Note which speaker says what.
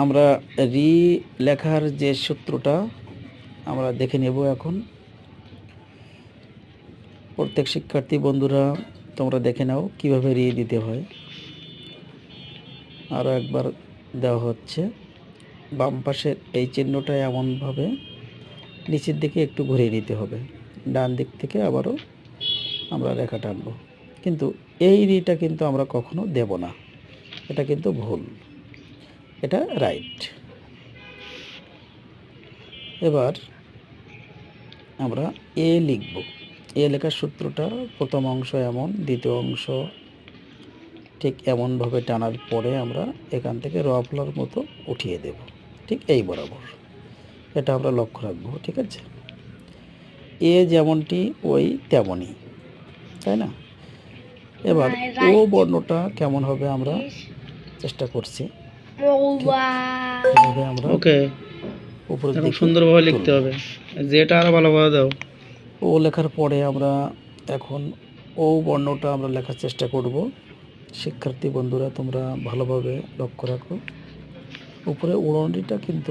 Speaker 1: আমরা রি লেখার যে সূত্রটা আমরা দেখে নেব এখন। প্রত্যেক শিক্ষার্থী বন্ধুরা তোমরা দেখে নাও কিভাবে রি দিতে হয়। আরও একবার দেওয়া হচ্ছে। বাম পাশের এই চিহ্নটা এমনভাবে নিচের দিকে একটু ঘুরিয়ে দিতে হবে, ডান দিক থেকে আবারও আমরা রেখা টানবো। কিন্তু এই রিটা কিন্তু আমরা কখনো দেব না, এটা কিন্তু ভুল, এটা রাইট। এবার আমরা এ লিখব। এ লেখার সূত্রটা প্রথম অংশ এমন, দ্বিতীয় অংশ ঠিক এমনভাবে টানার পরে আমরা এখান থেকে রফলার মতো উঠিয়ে দেব, ঠিক এই বরাবর। এটা আমরা লক্ষ্য রাখবো, ঠিক আছে? এ যেমনটি ওই তেমনই, তাই না? এবার ও বর্ণটা কেমন হবে আমরা চেষ্টা করছি। এভাবে আমরা
Speaker 2: ওকে,
Speaker 1: উপরের
Speaker 2: এখন
Speaker 1: দিকে
Speaker 2: সুন্দরভাবে লিখতে
Speaker 1: তুলব।
Speaker 2: হবে, যেটা আরো ভালোভাবে দাও।
Speaker 1: ও লেখার পরে আমরা এখন ও বর্ণটা আমরা লেখার চেষ্টা করব। শিক্ষার্থী বন্ধুরা তোমরা ভালোভাবে লক্ষ্য রাখো, উপরে উড়নটিটা কিন্তু